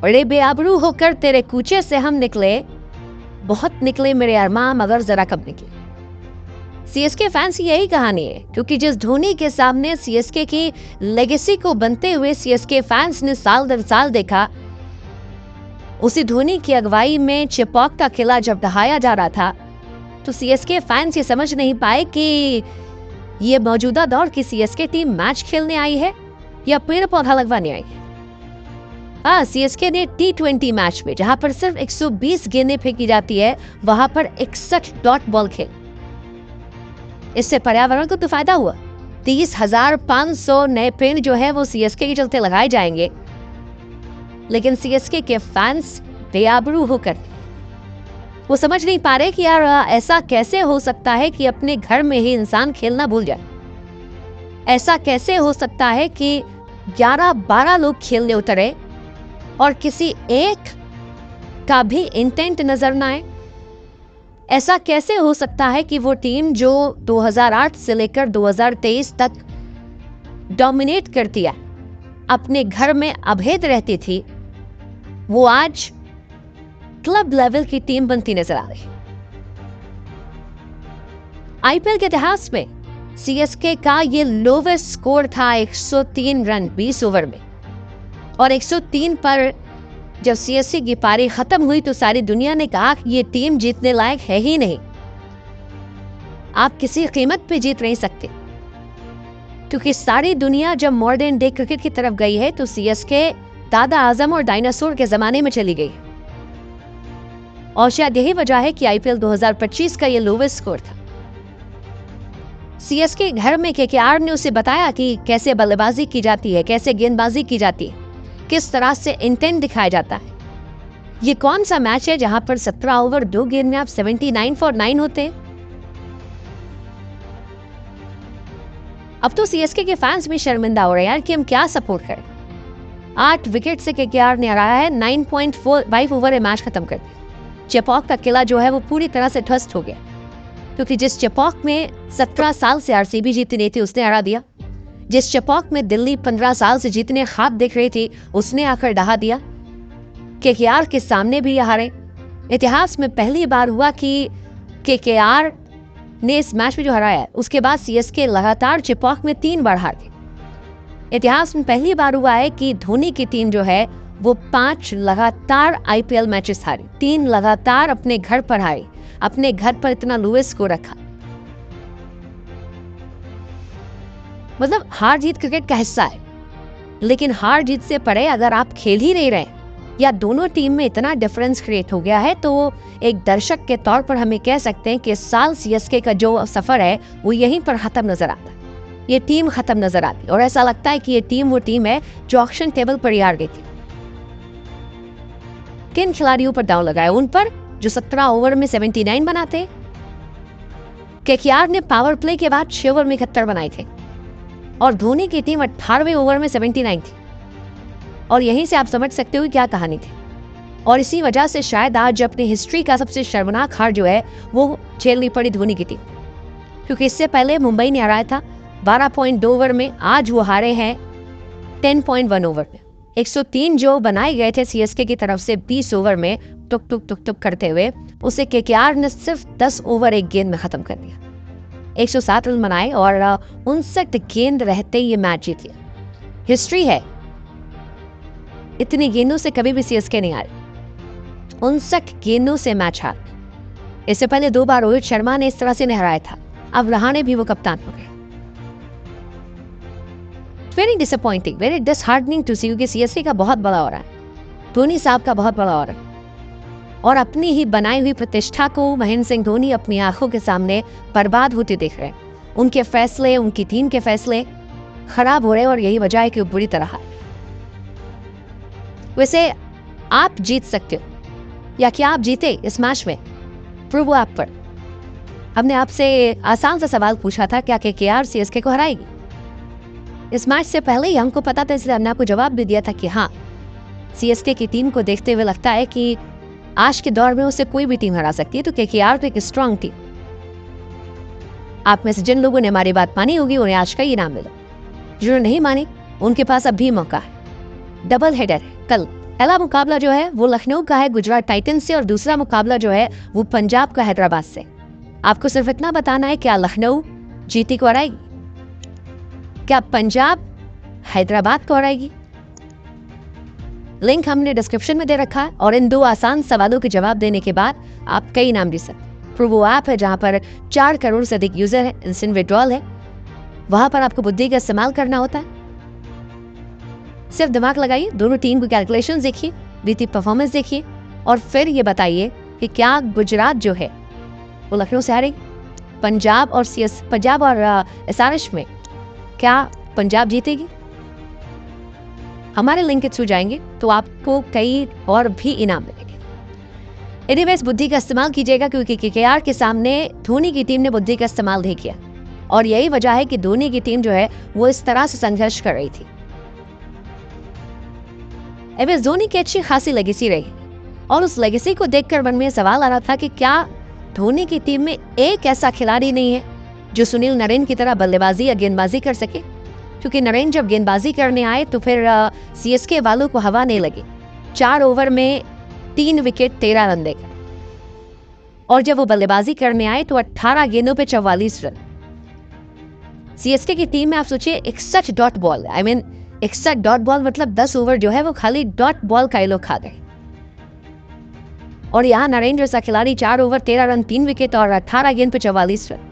बड़े बेआबरू होकर तेरे कूचे से हम निकले, बहुत निकले मेरे अरमान, मगर जरा कब निकले। सीएसके फैंस की यही कहानी है, क्योंकि जिस धोनी के सामने सीएसके की लेगेसी को बनते हुए सीएसके फैंस ने साल दर साल देखा, उसी धोनी की अगुवाई में चेपॉक का किला जब ढहाया जा रहा था, तो सीएसके फैंस ये समझ नहीं पाए कि ये मौजूदा दौर की सीएसके टीम मैच खेलने आई है या पेड़ पौधा लगवाने आई है। हाँ, सीएसके ने T20 मैच में जहां पर सिर्फ 120 गेंदें फेंकी जाती है, वहां पर 61 डॉट बॉल खेल। इससे पर्यावरण को तो फायदा हुआ। 30,500 नए पेड़ जो है वो सीएसके के चलते लगाए जाएंगे। लेकिन सीएसके के फैंस बेआबरू होकर वो समझ नहीं पा रहे कि यार ऐसा कैसे हो सकता है कि अपने घर में ही इंसान खेलना भूल जाए। ऐसा कैसे हो सकता है कि 11-12 लोग खेलने उतरे और किसी एक का भी इंटेंट नजर ना आए। ऐसा कैसे हो सकता है कि वो टीम जो 2008 से लेकर 2023 तक डोमिनेट करती है, अपने घर में अभेद रहती थी, वो आज क्लब लेवल की टीम बनती नजर आ रही। आईपीएल के इतिहास में सीएसके का ये लोवेस्ट स्कोर था 103 रन 20 ओवर में, और 103 पर जब सीएसके की पारी खत्म हुई तो सारी दुनिया ने कहा कि ये टीम जीतने लायक है ही नहीं, आप किसी कीमत पे जीत नहीं सकते। क्योंकि सारी दुनिया जब मॉडर्न डे क्रिकेट की तरफ गई है तो सीएसके दादा आजम और डायनासोर के जमाने में चली गई, और शायद यही वजह है कि आईपीएल 2025 का ये लोवेस्ट स्कोर था। सीएसके घर में केकेआर ने उसे बताया कि कैसे बल्लेबाजी की जाती है, कैसे गेंदबाजी की जाती है, किस तरह से इंटेंट दिखाया जाता है। ये कौन सा मैच है जहां पर 17 ओवर 2 गेंद में आप 79 फॉर 9 होते हैं। अब तो सीएसके के फैंस भी शर्मिंदा हो रहे हैं यार कि हम क्या सपोर्ट करें। 8 विकेट से केकेआर ने हराया है, 9.45 ओवर में मैच खत्म कर दिया। चेपॉक का किला जो है वो पूरी तरह से ध्वस्त हो गया, क्योंकि जिस चेपॉक में 17 साल से आरसीबी जीती नहीं थी उसने हरा दिया। जिस चेपॉक में दिल्ली 15 साल से जीतने ख्वाब देख रही थी उसने आकर ढहा दिया। केकेआर के सामने भी यह हारे। इतिहास में पहली बार हुआ कि केकेआर ने इस मैच में जो हराया है उसके बाद सीएसके लगातार चेपॉक में 3 बार हार गई। इतिहास में पहली बार हुआ है कि धोनी की टीम जो है वो 5 लगातार आईपीएल मैचेस हारी, 3 लगातार अपने घर पर हारी, अपने घर पर इतना लोवेस्ट स्कोर रखा। मतलब हार जीत क्रिकेट का हिस्सा है, लेकिन हार जीत से परे अगर आप खेल ही नहीं रहे या दोनों टीम में इतना डिफरेंस क्रिएट हो गया है तो एक दर्शक के तौर पर हमें कह सकते हैं कि इस साल सीएसके का जो सफर है वो यहीं पर खत्म नजर आता है। ये टीम खत्म नजर आती और ऐसा लगता है कि ये टीम वो टीम है जो ऑक्शन टेबल पर ही हार गई थी। किन खिलाड़ियों पर दांव लगाया? उन पर जो 17 ओवर में 79 बनाते। केकेआर ने पावर प्ले के बाद 6 ओवर में 71 बनाए थे और धोनी की टीम 18वें ओवर में 79 थी। और यहीं से आप समझ सकते हो क्या कहानी थी। और इसी वजह से शायद आज अपनी हिस्ट्री का सबसे शर्मनाक हार जो है वो झेलनी पड़ी धोनी की टीम, क्योंकि इससे पहले मुंबई ने हराया था 12.2 ओवर में, आज वो हारे हैं 10.1 ओवर में। 103 जो बनाए गए थे सीएसके की तरफ से 20 ओवर में टुक टुक टुक टुक करते हुए, उसे केकेआर ने सिर्फ 10 ओवर 1 गेंद में खत्म कर दिया। 107 रन बनाए और 59 गेंद रहते ये मैच जीत लिया। हिस्ट्री है, इतनी गेंदों से कभी भी सीएसके नहीं हारी। 59 गेंदों से मैच हार। इससे पहले 2 बार रोहित शर्मा ने इस तरह से नहीं हराया था, अब रहाणे भी वो कप्तान हो गए। Very disappointing, very disheartening to see, क्योंकि सीएसके का बहुत बड़ा हो रहा है, धोनी साहब का बहुत बड़ा हो रहा है, और अपनी ही बनाई हुई प्रतिष्ठा को महेंद्र सिंह धोनी अपनी आंखों के सामने बर्बाद होते देख रहे हैं। उनके फैसले, उनकी टीम के फैसले खराब हो रहे हैं और यही वजह है कि वो बुरी तरह हारे। वैसे आप जीत सकते हो, या क्या आप जीते इस मैच में? प्रूव आप पर। हमने आपसे आसान सा सवाल पूछा था, क्या केकेआर सीएसके को हराएगी? इस मैच से पहले ही हमको पता था, इसलिए हमने आपको जवाब भी दिया था कि हाँ, सीएसके की टीम को देखते हुए लगता है कि आज के दौर में उसे कोई भी टीम हरा सकती है, तो केकेआर तो एक स्ट्रांग टीम। आप में से जिन लोगों ने हमारी बात मानी होगी उन्हें आज का इनाम मिला, जिन्होंने नहीं मानी उनके पास अब भी मौका है। डबल हेडर है कल। पहला मुकाबला जो है वो लखनऊ का है गुजरात टाइटंस से, और दूसरा मुकाबला जो है वो पंजाब का हैदराबाद से। आपको सिर्फ इतना बताना है, क्या लखनऊ जीटी को हराएगी? क्या पंजाब हैदराबाद को हराएगी? लिंक हमने डिस्क्रिप्शन में दे रखा है, और इन 2 आसान सवालों के जवाब देने के बाद आप कई इनाम जीत सकते हैं। प्रूवो ऐप है जहां पर 4 करोड़ से अधिक यूजर है, इंस्टेंट विड्रॉल है, वहां पर आपको बुद्धि का इस्तेमाल करना होता है। सिर्फ दिमाग लगाइए, दोनों टीम की कैलकुलेशंस देखिए, बीती परफॉर्मेंस देखिए, और फिर ये बताइए कि क्या गुजरात जो है वो लखनऊ से हारेगी? पंजाब और एसआरएच में क्या पंजाब जीतेगी? हमारे लिंक के थ्रू जाएंगे तो आपको कई और भी इनाम मिलेंगे। एनीवेज, बुद्धि का इस्तेमाल कीजिएगा, क्योंकि केकेआर के सामने धोनी की टीम ने बुद्धि का इस्तेमाल नहीं किया, और यही वजह है कि धोनी की टीम जो है वो इस तरह से संघर्ष कर रही थी। एवज धोनी की अच्छी खासी लेगेसी रही, और उस लेगेसी को देखकर मन में सवाल आ रहा था कि क्या धोनी की टीम में एक ऐसा खिलाड़ी नहीं है जो सुनील नरेन की तरह बल्लेबाजी या गेंदबाजी कर सके? क्योंकि नरेन जब गेंदबाजी करने आए तो फिर सीएसके वालों को हवा नहीं लगी। 4 ओवर में 3 विकेट 13 रन देकर, और जब वो बल्लेबाजी करने आए तो 18 गेंदों पे 44 रन। सीएसके की टीम में आप सोचिए 61 डॉट बॉल, 61 डॉट बॉल मतलब 10 ओवर जो है वो खाली डॉट बॉल का ये लोग खा गए। और यहाँ नरेन जैसा खिलाड़ी 4 ओवर 13 रन 3 विकेट और 18 गेंद पे 44 रन।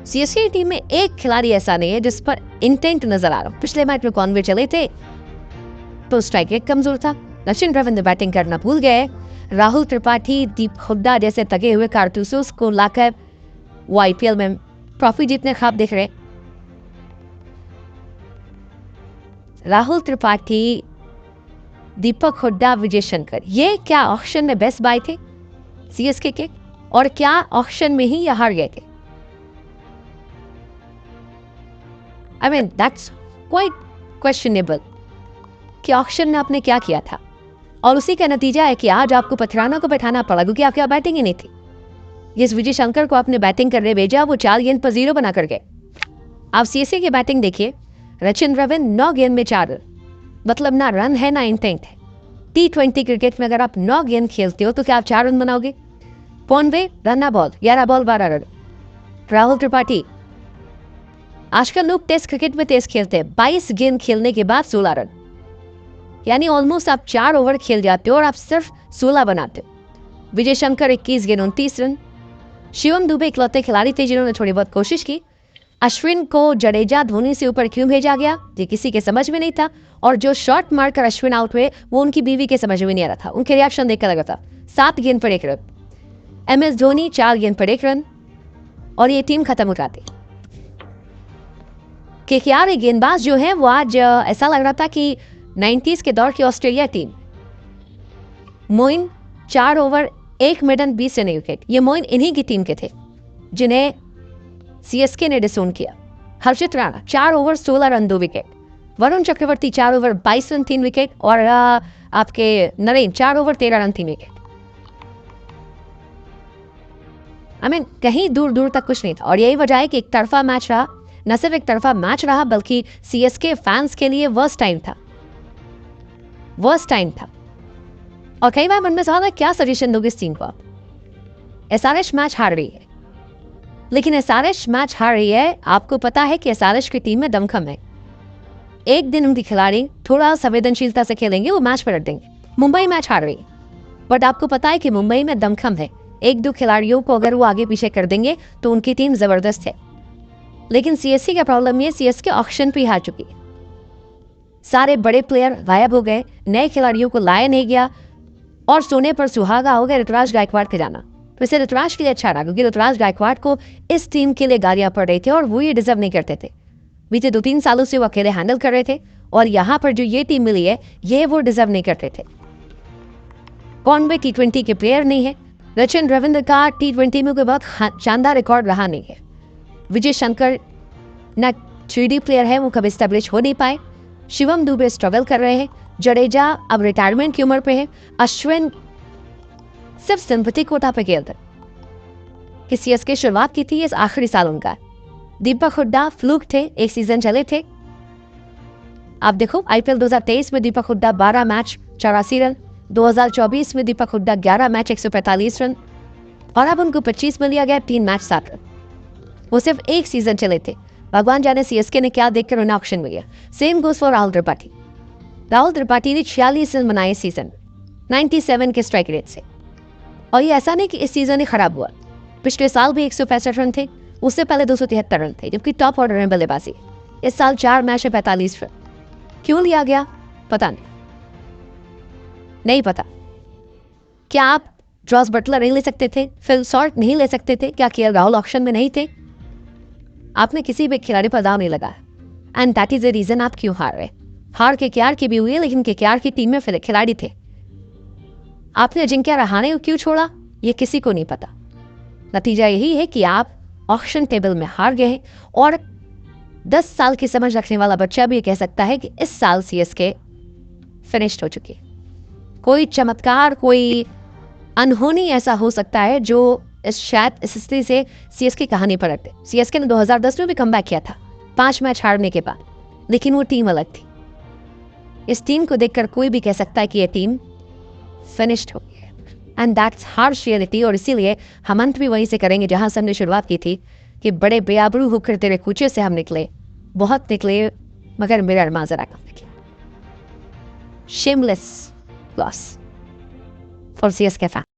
सीएसके टीम में एक खिलाड़ी ऐसा नहीं है जिस पर इंटेंट नजर आ रहा। पिछले मैच में कॉनवे चले थे तो स्ट्राइक रेट कमजोर था, रचिन रविंद्र बैटिंग करना भूल गए, राहुल त्रिपाठी, दीप हुड्डा जैसे तगे हुए कारतूसों को लाकर वो आईपीएल में ट्रॉफी जीतने ख्वाब देख रहे। राहुल त्रिपाठी, दीपक हुड्डा, विजय शंकर, ये क्या ऑक्शन में बेस्ट बाय थे सीएसके के? और क्या ऑक्शन में ही ये हार गए थे? that's quite questionable कि ऑक्शन में आपने क्या किया था, और उसी का नतीजा है कि आज आपको पथराना को बैठाना पड़ा, क्योंकि आपकी बैटिंग ही नहीं थी। जिस विजय शंकर को आपने बैटिंग करने भेजा वो 4 गेंद पर 0 बना कर गए। आप सीएसके की बैटिंग देखिए, रचिन रविंद्र 9 गेंद में 4 रन, मतलब ना रन है ना इंटेंट है। T20 क्रिकेट में अगर आप 9 गेंद खेलते हो तो क्या आप 4 रन बनाओगे? Conway run ball 11 ball 12 run. Rahul Tripathi, आजकल लोग टेस्ट क्रिकेट में तेज खेलते हैं, 22 गेंद खेलने के बाद 16 रन, यानी ऑलमोस्ट आप 4 ओवर खेल जाते हो और आप सिर्फ 16 बनाते हो। विजय शंकर 21 गेंद 29 रन। शिवम दुबे इकलौते खिलाड़ी थे जिन्होंने थोड़ी बहुत कोशिश की। अश्विन को जडेजा धोनी से ऊपर क्यों भेजा गया ये किसी के समझ में नहीं था, और जो शॉट मारकर अश्विन आउट हुए वो उनकी बीवी के समझ में नहीं आ रहा था। उनके रिएक्शन देखकर लगा था। 7 गेंद पर 1 रन। MS धोनी 4 गेंद पर 1 रन, और ये टीम खत्म हो जाती। केकेआर गेंदबाज जो है वो आज ऐसा लग रहा था कि 90s के दौर की Australia team. Moeen 4 over 1 minute 20 run wicket. ये मोइन इन्हीं की टीम के थे जिन्हें सीएसके ने डिसोन किया। Harshit Rana 4 over 16 run 2 wicket. Varun Chakravarthy 4 over 22 run 3 wicket, और आपके नरेन 4 ओवर 13 रन 3 विकेट। कहीं दूर दूर तक कुछ नहीं था, और यही वजह है कि एक तरफा मैच रहा। न सिर्फ एक तरफा मैच रहा बल्कि सीएसके फैंस के लिए वर्स्ट टाइम था। और कई बार मन में सवाल है, क्या सजेशन दोगे इस टीम को आप? एसआरएच मैच हार रही है, लेकिन एसआरएच मैच हार रही है, आपको पता है कि एसआरएच की टीम में दमखम है। एक दिन उनके खिलाड़ी थोड़ा संवेदनशीलता से खेलेंगे, वो मैच पलट देंगे। मुंबई मैच हार रही है, बट आपको पता है कि मुंबई में दमखम है। 1-2 खिलाड़ियों को अगर वो आगे पीछे कर देंगे तो उनकी टीम जबरदस्त है। लेकिन सीएसके का प्रॉब्लम ये, सीएसके ऑक्शन पे हार चुकी है। सारे बड़े प्लेयर गायब हो गए, नए खिलाड़ियों को लाया नहीं गया, और सोने पर सुहागा हो गया ऋतुराज गायकवाड़ के जाना। तो इसे ऋतुराज के लिए अच्छा रहा, क्योंकि ऋतुराज गायकवाड़ को इस टीम के लिए गालियां पड़ रही थी और वो ये डिजर्व नहीं करते थे। बीते 2-3 सालों से वो अकेले हैंडल कर रहे थे, और यहाँ पर जो ये टीम मिली है ये वो डिजर्व नहीं करते थे। कॉनवे T20 के प्लेयर नहीं है। रचिन रविंद्र का T20 में कोई बहुत शानदार रिकॉर्ड रहा नहीं है। विजय शंकर ना 3D प्लेयर है, वो कभी स्टेब्लिश हो नहीं पाए। शिवम दुबे स्ट्रगल कर रहे हैं। जडेजा अब रिटायरमेंट की उम्र पे है। अश्विन सिर्फ सिंपैथी कोटा पे खेलते कि सीएसके शुरुआत की थी, ये आखिरी साल उनका। दीपक हुड्डा फ्लूक थे, एक सीजन चले थे। आप देखो आईपीएल 2023 में दीपक हुड्डा 12 मैच 84 रन, 2024 में दीपक हुड्डा 11 मैच 145 रन, और अब उनको 25 में लिया गया 3 मैच 7 रन। वो सिर्फ एक सीजन चले थे, भगवान जाने सीएसके ने क्या देखकर उन्हें ऑक्शन में गया। Same goes for Rahul Tripathi. Rahul Tripathi ने 46 रन बनाए सीजन 97 के स्ट्राइक रेट से, और ये ऐसा नहीं कि इस सीजन ही खराब हुआ। पिछले साल भी 165 रन थे, उससे पहले 273 रन थे, जबकि टॉप ऑर्डर में बल्लेबाजी। इस साल 4 मैच में 45 रन। क्यों लिया गया पता नहीं पता। क्या आप जॉस बटलर नहीं ले सकते थे? फिल सॉल्ट नहीं ले सकते थे? क्या केएल राहुल ऑक्शन में नहीं थे? आपने किसी भी खिलाड़ी पर दाव नहीं लगाया, and that is the reason आप क्यों हार रहे। हार केकेआर की भी हुई है, लेकिन केकेआर की टीम में फिर खिलाड़ी थे। आपने अजिंक्य रहाणे को क्यों छोड़ा, ये किसी को नहीं पता। नतीजा यही है कि आप ऑक्शन टेबल में हार गए, और 10 साल की समझ रखने वाला बच्चा भी कह सकता है कि इस साल सीएसके फिनिश्ड हो चुकी है। कोई चमत्कार, कोई अनहोनी ऐसा हो सकता है जो इस स्थिति से सीएसके कहानी पलट दे। सीएसके ने 2010 में भी कमबैक किया था 5 मैच हारने के बाद, लेकिन वो टीम अलग थी। इस टीम को देखकर कोई भी कह सकता है कि ये टीम फिनिश्ड हो गई है, एंड दैट्स हार्श रियलिटी। और इसीलिए हम अंत भी वहीं से करेंगे जहां से हमने शुरुआत की थी, कि बड़े बेआबरू होकर तेरे कूचे से हम निकले, बहुत निकले, मगर मेरा अरमान जरा कम निकला। Shameless loss for CSK fan.